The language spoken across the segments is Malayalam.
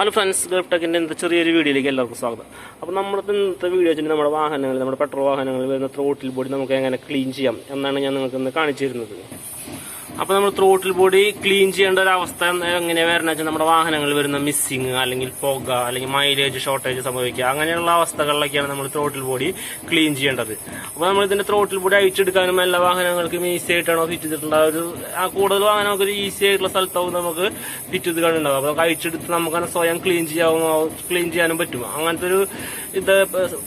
Hello friends, Gulf Tech in the Cherry video. Upon number the video in number of Wahan, number petrol and the throttle body and a clean jam, and then the carnage. അപ്പോൾ നമ്മൾ ത്രോട്ടിൽ ബോഡി ക്ലീൻ ചെയ്യേണ്ട ഒരു അവസ്ഥ എങ്ങനെ വരുന്നത് വെച്ചാൽ നമ്മുടെ വാഹനങ്ങൾ വരുന്ന മിസ്സിങ് അല്ലെങ്കിൽ പുക അല്ലെങ്കിൽ മൈലേജ് ഷോർട്ടേജ് സംഭവിക്കുക അങ്ങനെയുള്ള അവസ്ഥകളിലൊക്കെയാണ് നമ്മൾ ത്രോട്ടിൽ ബോഡി ക്ലീൻ ചെയ്യേണ്ടത്. അപ്പോൾ നമ്മൾ ഇതിന്റെ ത്രോട്ടിൽ ബോഡി അഴിച്ചെടുക്കാനും എല്ലാ വാഹനങ്ങൾക്കും ഈസി ആയിട്ടാണോ ഫിറ്റ് ചെയ്തിട്ടുണ്ടാവും. കൂടുതൽ വാഹനങ്ങൾക്ക് ഒരു ഈസി ആയിട്ടുള്ള സ്ഥലത്താവും നമുക്ക് ഫിറ്റ് ചെയ്ത് കാണുന്നുണ്ടാവും. അപ്പോൾ നമുക്ക് അഴിച്ചെടുത്ത് നമുക്ക് സ്വയം ക്ലീൻ ചെയ്യാനും പറ്റും. അങ്ങനത്തെ ഒരു ഇത്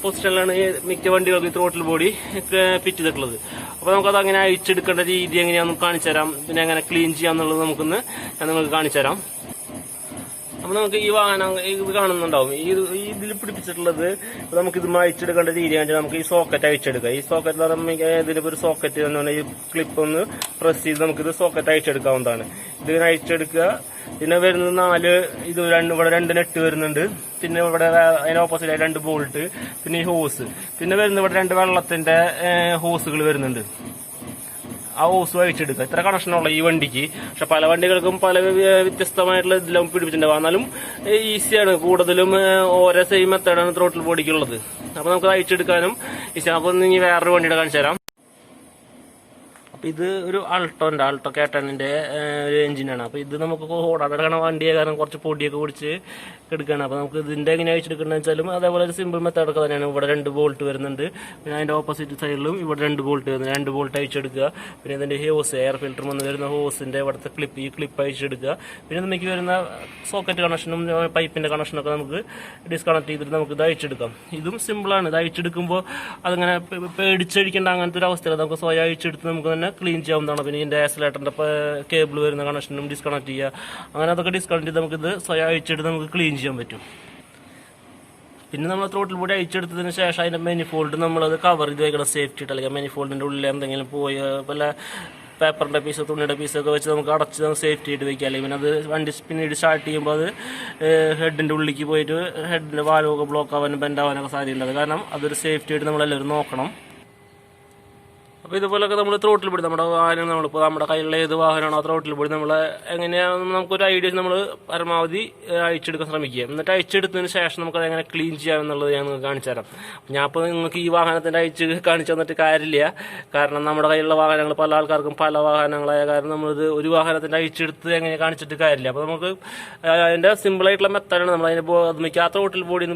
പൊസിഷനിലാണ് മിക്ക വണ്ടികൾക്ക് ത്രോട്ടിൽ ബോഡി ഫിറ്റ് ചെയ്തിട്ടുള്ളത്. അപ്പോൾ നമുക്കത് അങ്ങനെ അഴിച്ചെടുക്കേണ്ട രീതി എങ്ങനെയാണെന്ന് കാണിച്ചു തരാം. പിന്നെ എങ്ങനെ ക്ലീൻ ചെയ്യാന്നുള്ളത് ഞാൻ നിങ്ങൾക്ക് കാണിച്ചു തരാം. അപ്പൊ നമുക്ക് ഈ വാഹനം ഇത് കാണുന്നുണ്ടാവും. ഇതിൽ പിടിപ്പിച്ചിട്ടുള്ളത് നമുക്ക് ഇത് അഴിച്ചെടുക്കേണ്ട രീതി കാണിച്ചാൽ നമുക്ക് ഈ സോക്കറ്റ് അഴിച്ചെടുക്കാം. ഈ സോക്കറ്റ് എന്ന് പറയുമ്പോൾ ഇതിലിപ്പോ ഒരു സോക്കറ്റ് എന്ന് ഈ ക്ലിപ്പ് ഒന്ന് പ്രസ് ചെയ്ത് നമുക്കിത് സോക്കറ്റ് അഴിച്ചെടുക്കാവുന്നതാണ്. ഇതിങ്ങനെ അഴിച്ചെടുക്കുക. പിന്നെ വരുന്നത് ഇവിടെ 2 നെറ്റ് വരുന്നുണ്ട്. പിന്നെ ഇവിടെ അതിന് ഓപ്പോസിറ്റ് 2 ബോൾട്ട്, പിന്നെ ഈ ഹോസ്, പിന്നെ വരുന്ന ഇവിടെ 2 വെള്ളത്തിന്റെ ഹോസുകൾ വരുന്നുണ്ട്. ആ ഹോസ് അഴിച്ചെടുക്കുക. ഇത്ര കണക്ഷനുള്ള ഈ വണ്ടിക്ക്. പക്ഷെ പല വണ്ടികൾക്കും പല വ്യത്യസ്തമായിട്ടുള്ള ഇതിലും പിടിപ്പിച്ചിട്ടുണ്ടാവും. എന്നാലും ഈസിയാണ്. കൂടുതലും ഓരോ സെയിം മെത്തേഡാണ് ത്രോട്ടിൽ ബോഡിക്കുള്ളത്. അപ്പൊ നമുക്ക് അഴിച്ചെടുക്കാനും ഈസിയാണ്. അപ്പൊ ഇനി വേറൊരു വണ്ടിയുടെ കാണിച്ചു തരാം. അപ്പൊ ഇത് ഒരു ആൾട്ടോ കേട്ടണിന്റെ ഒരു എഞ്ചിനാണ്. അപ്പൊ ഇത് നമുക്ക് ഓടാതെടുക്കണ വണ്ടിയെ കാരണം കുറച്ച് പൊടിയൊക്കെ പിടിച്ച് എടുക്കണം. അപ്പൊ നമുക്ക് ഇതിന്റെ എങ്ങനെ അഴിച്ചെടുക്കണമെന്ന് വെച്ചാലും അതേപോലെ ഒരു സിമ്പിൾ മെത്തേഡ് ഒക്കെ തന്നെയാണ്. ഇവിടെ 2 ബോൾട്ട് വരുന്നുണ്ട്. പിന്നെ അതിന്റെ ഓപ്പോസിറ്റ് സൈഡിലും ഇവിടെ 2 ബോൾട്ട് വരുന്നുണ്ട്. 2 ബോൾട്ട് അഴിച്ചെടുക്കുക. പിന്നെ ഇതിന്റെ ഹോസ്, എയർ ഫിൽറ്റർ വന്ന് വരുന്ന ഹോസിന്റെ ഇവിടുത്തെ ഈ ക്ലിപ്പ് അഴിച്ചെടുക്കുക. പിന്നെ നമുക്ക് വരുന്ന സോക്കറ്റ് കണക്ഷനും പൈപ്പിന്റെ കണക്ഷനൊക്കെ നമുക്ക് ഡിസ്കണക്ട് ചെയ്തിട്ട് നമുക്ക് ഇത് അഴിച്ചെടുക്കാം. ഇതും സിമ്പിളാണ്. ഇത് അഴിച്ചെടുക്കുമ്പോൾ അതങ്ങനെ പേടിച്ചഴിക്കേണ്ട അങ്ങനത്തെ ഒരു അവസ്ഥയില്ല. നമുക്ക് സ്വയം അഴിച്ചെടുത്ത് നമുക്ക് തന്നെ ക്ലീൻ ചെയ്യാവുന്നതാണ്. പിന്നെ ഇതിന്റെ ആക്സിലേറ്ററിന്റെ കേബിൾ വരുന്ന കണക്ഷനും ഡിസ്കണക്ട് ചെയ്യുക. അങ്ങനെ അതൊക്കെ ഡിസ്കണക്ട് ചെയ്ത് നമുക്കിത് സ്വയം അഴിച്ചെടുത്ത് നമുക്ക് ക്ലീൻ ചെയ്യാൻ പറ്റും. പിന്നെ നമ്മൾ ത്രോട്ടിൽ ബോഡി അഴിച്ചെടുത്തതിന് ശേഷം അതിന്റെ മെനിഫോൾഡ് നമ്മളത് കവർ ചെയ്ത് വെക്കണം. സേഫ്റ്റി ഇട്ട് അല്ലെങ്കിൽ മെനിഫോൾഡിന്റെ ഉള്ളിൽ എന്തെങ്കിലും പോയി വല്ല പേപ്പറിന്റെ പീസോ തുണിയുടെ പീസൊക്കെ വെച്ച് നമുക്ക് അടച്ച് സേഫ്റ്റി ആയിട്ട് വെക്കാം. അല്ലെങ്കിൽ പിന്നെ അത് വണ്ടി പിന്നീട് സ്റ്റാർട്ട് ചെയ്യുമ്പോൾ അത് ഹെഡിന്റെ ഉള്ളിലേക്ക് പോയിട്ട് ഹെഡിന്റെ വാൽവൊക്കെ ബ്ലോക്ക് ആവാനും ബെൻഡ് ആവാനൊക്കെ സാധ്യതയുണ്ട്. കാരണം അതൊരു സേഫ്റ്റി ആയിട്ട് നമ്മളെല്ലാവരും നോക്കണം. അപ്പോൾ ഇതുപോലൊക്കെ നമ്മൾ ത്രോട്ടിൽ ബോഡി നമ്മുടെ വാഹനം നമ്മളിപ്പോൾ നമ്മുടെ കയ്യിലുള്ള ഏത് വാഹനമാണോ ആ ത്രോട്ടിൽ ബോഡി നമ്മൾ എങ്ങനെയാണെന്ന് നമുക്കൊരു ഐഡിയ നമ്മൾ പരമാവധി അഴിച്ചെടുക്കാൻ ശ്രമിക്കുക. എന്നിട്ട് അഴിച്ചെടുത്തതിന് ശേഷം നമുക്കത് എങ്ങനെ ക്ലീൻ ചെയ്യാമെന്നുള്ളത് ഞാൻ നിങ്ങൾക്ക് കാണിച്ചു തരാം. ഞാൻ ഇപ്പോൾ നിങ്ങൾക്ക് ഈ വാഹനത്തിൻ്റെ അഴിച്ച് കാണിച്ചു തന്നിട്ട് കാര്യമില്ല. കാരണം നമ്മുടെ കയ്യിലുള്ള വാഹനങ്ങൾ പല ആൾക്കാർക്കും പല വാഹനങ്ങളായ കാരണം നമ്മളിത് ഒരു വാഹനത്തിൻ്റെ അഴിച്ചെടുത്ത് എങ്ങനെ കാണിച്ചിട്ട് കാര്യമില്ല. അപ്പോൾ നമുക്ക് അതിൻ്റെ സിമ്പിളായിട്ടുള്ള മെത്തേഡാണ്. നമ്മൾ അതിന് ആ ത്രോട്ടിൽ ബോഡി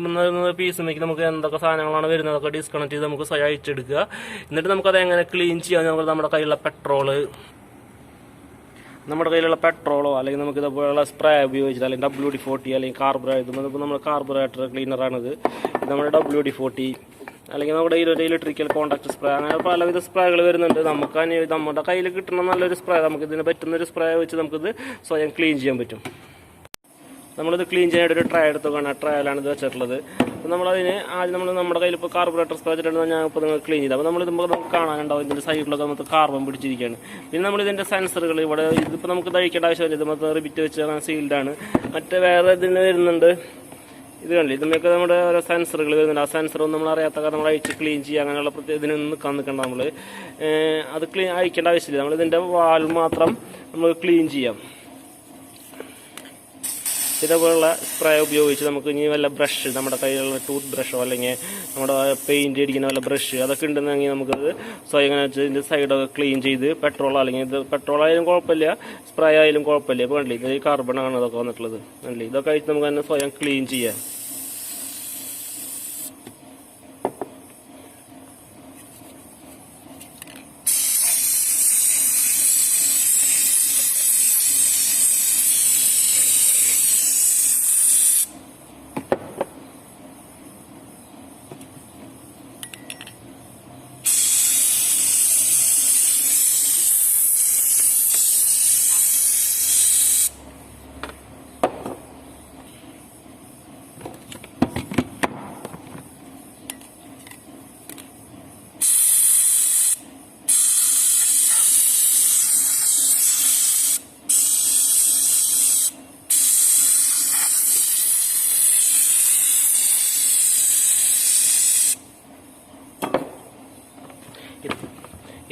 പീസ് മിക്ക് നമുക്ക് എന്തൊക്കെ സാധനങ്ങളാണ് വരുന്നത് അതൊക്കെ ഡിസ്കണക്ട് ചെയ്ത് നമുക്ക് സ്വയം അഴിച്ചെടുക്കുക. എന്നിട്ട് നമുക്കത് എങ്ങനെ ക്ലീൻ ചെയ്യാൻ നമ്മുടെ കയ്യിലുള്ള പെട്രോളോ അല്ലെങ്കിൽ നമുക്ക് ഇതുപോലുള്ള സ്പ്രേ ഉപയോഗിച്ചിട്ട് അല്ലെങ്കിൽ WD-40 അല്ലെങ്കിൽ കാർബറേറ്റർ, നമ്മുടെ കാർബറേറ്റർ ക്ലീനറാണിത്. നമ്മുടെ WD-40 അല്ലെങ്കിൽ നമ്മുടെ ഇലക്ട്രിക്കൽ കോണ്ടാക്ട് സ്പ്രേ, അങ്ങനെ പലവിധ സ്പ്രേകൾ വരുന്നുണ്ട്. നമ്മുടെ കയ്യിൽ കിട്ടുന്ന നല്ലൊരു സ്പ്രേ, നമുക്ക് ഇതിന് പറ്റുന്നൊരു സ്പ്രേ വെച്ച് നമുക്കിത് സ്വയം ക്ലീൻ ചെയ്യാൻ പറ്റും. നമ്മളിത് ക്ലീൻ ചെയ്യാനായിട്ട് ഒരു ട്രേ എടുത്തുകൊണ്ട് ട്രയലാണ് ഇത് വെച്ചിട്ടുള്ളത്. അപ്പോൾ നമ്മളതിന് ആദ്യം നമ്മുടെ കയ്യിൽ ഇപ്പോൾ കാർബറേറ്റർ സ്പ്രേ വെച്ചിട്ടുണ്ട്. ഞാൻ ഇപ്പോൾ നിങ്ങൾ ക്ലീൻ ചെയ്ത് അപ്പോൾ നമുക്ക് കാണാനുണ്ടാവും ഇതിൻ്റെ സൈഡിലൊക്കെ നമുക്ക് കാർബൺ പിടിച്ചിരിക്കുകയാണ്. പിന്നെ നമ്മളിതിൻ്റെ സെൻസറുകൾ ഇവിടെ ഇതിപ്പോൾ നമുക്ക് കഴിക്കേണ്ട ആവശ്യമില്ല. ഇത് മൊത്തം റിബിറ്റ് വെച്ച് സീൽഡാണ്. മറ്റേ വേറെ ഇതിന് വരുന്നുണ്ട്. ഇത് കണ്ടില്ല, ഇതിനൊക്കെ നമ്മുടെ ഓരോ സെൻസറുകൾ വരുന്നുണ്ട്. ആ സെൻസറൊന്നും നമ്മൾ അറിയാത്ത കാരണം നമ്മൾ അഴിച്ച് ക്ലീൻ ചെയ്യുക അങ്ങനെയുള്ള ഇതിനൊന്നും നിൽക്കണ്ട. നമ്മൾ അത് അഴിക്കേണ്ട ആവശ്യമില്ല. നമ്മളിതിൻ്റെ വാൽവ് മാത്രം നമ്മൾ ക്ലീൻ ചെയ്യാം. ഇതേപോലുള്ള സ്പ്രേ ഉപയോഗിച്ച് നമുക്ക് ഇനി വല്ല ബ്രഷ്, നമ്മുടെ കയ്യിലുള്ള ടൂത്ത് ബ്രഷോ അല്ലെങ്കിൽ നമ്മുടെ പെയിന്റ് അടിക്കുന്ന വല്ല ബ്രഷ് അതൊക്കെ ഉണ്ടെന്നെങ്കിൽ നമുക്കത് സ്വയം ഇങ്ങനെ വെച്ച് ഇതിൻ്റെ സൈഡൊക്കെ ക്ലീൻ ചെയ്ത് അല്ലെങ്കിൽ ഇത് പെട്രോൾ ആയാലും കുഴപ്പമില്ല, സ്പ്രേ ആയാലും കുഴപ്പമില്ല. ഇപ്പോൾ കണ്ടില്ല, ഇത് ഈ കാർബണാണ് അതൊക്കെ വന്നിട്ടുള്ളത്. കണ്ടില്ല, ഇതൊക്കെ ആയിട്ട് നമുക്ക് തന്നെ സ്വയം ക്ലീൻ ചെയ്യാം.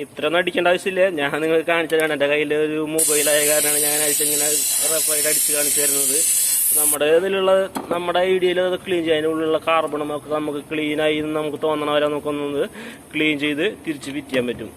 ഇത്രയൊന്നും അടിക്കേണ്ട ആവശ്യമില്ല. ഞാൻ നിങ്ങൾക്ക് കാണിച്ചതാണ്. എൻ്റെ കയ്യിൽ ഒരു മൊബൈലായ കാരണമാണ് ഞാൻ ഇങ്ങനെ റഫായിട്ട് അടിച്ച് കാണിച്ചു തരുന്നത്. നമ്മുടെ ഐഡിയയിൽ അത് ക്ലീൻ ചെയ്യാൻ ഉള്ളിലുള്ള കാർബണും ഒക്കെ നമുക്ക് ക്ലീനായി നമുക്ക് തോന്നണ വരെ നമുക്കൊന്ന് ക്ലീൻ ചെയ്ത് തിരിച്ച് ഫിറ്റ് ചെയ്യാൻ പറ്റും.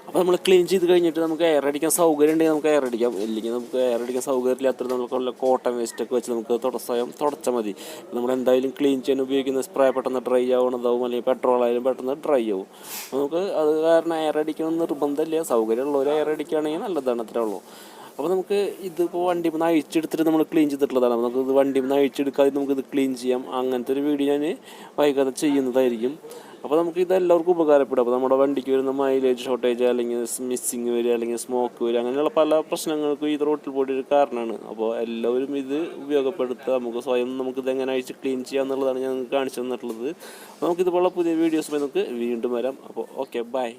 അപ്പോൾ നമ്മൾ ക്ലീൻ ചെയ്ത് കഴിഞ്ഞിട്ട് നമുക്ക് എയർ അടിക്കാൻ സൗകര്യം ഉണ്ടെങ്കിൽ നമുക്ക് എയർ അടിക്കാം. ഇല്ലെങ്കിൽ നമുക്ക് എയർ അടിക്കാൻ സൗകര്യമില്ലാത്ത നമുക്കുള്ള കോട്ടൺ വേസ്റ്റൊക്കെ വെച്ച് നമുക്ക് തുടച്ചാൽ മതി. നമ്മൾ എന്തായാലും ക്ലീൻ ചെയ്യാൻ ഉപയോഗിക്കുന്ന സ്പ്രേ പെട്ടെന്ന് ഡ്രൈ ആവണതാവും, അല്ലെങ്കിൽ പെട്രോൾ ആയാലും പെട്ടെന്ന് ഡ്രൈ ആവും. നമുക്ക് അത് കാരണം എയർ അടിക്കണം നിർബന്ധമില്ല. സൗകര്യമുള്ളവർ എയർ അടിക്കുകയാണെങ്കിൽ നല്ലതാണ്, അത്രേ ഉള്ളൂ. അപ്പോൾ നമുക്ക് ഇതിപ്പോൾ വണ്ടിയിൽ നിന്ന് അഴിച്ചെടുത്തിട്ട് നമ്മൾ ക്ലീൻ ചെയ്തിട്ടുള്ളതാണ്. നമുക്ക് ഇത് വണ്ടിയിൽ നിന്ന് അഴിച്ചെടുക്കാതെ നമുക്കിത് ക്ലീൻ ചെയ്യാം. അങ്ങനത്തെ ഒരു വീഡിയോ ഞാൻ വൈകാതെ ചെയ്യുന്നതായിരിക്കും. അപ്പോൾ നമുക്ക് ഇതെല്ലാവർക്കും ഉപകാരപ്പെടും. അപ്പോൾ നമ്മുടെ വണ്ടിക്ക് വരുന്ന മൈലേജ് ഷോർട്ടേജ്, അല്ലെങ്കിൽ മിസ്സിങ് വരിക, അല്ലെങ്കിൽ സ്മോക്ക് വരിക, അങ്ങനെയുള്ള പല പ്രശ്നങ്ങൾക്കും ഈ ത്രോട്ടിൽ ബോഡി ഒരു കാരണമാണ്. അപ്പോൾ എല്ലാവരും ഇത് ഉപയോഗപ്പെടുത്തുക. നമുക്ക് സ്വയം നമുക്കിത് എങ്ങനെ അഴിച്ച് ക്ലീൻ ചെയ്യുക എന്നുള്ളതാണ് ഞാൻ കാണിച്ചു തന്നിട്ടുള്ളത്. നമുക്കിതുപോലുള്ള പുതിയ വീഡിയോസുമായി നമുക്ക് വീണ്ടും വരാം. അപ്പോൾ ഓക്കെ, ബൈ.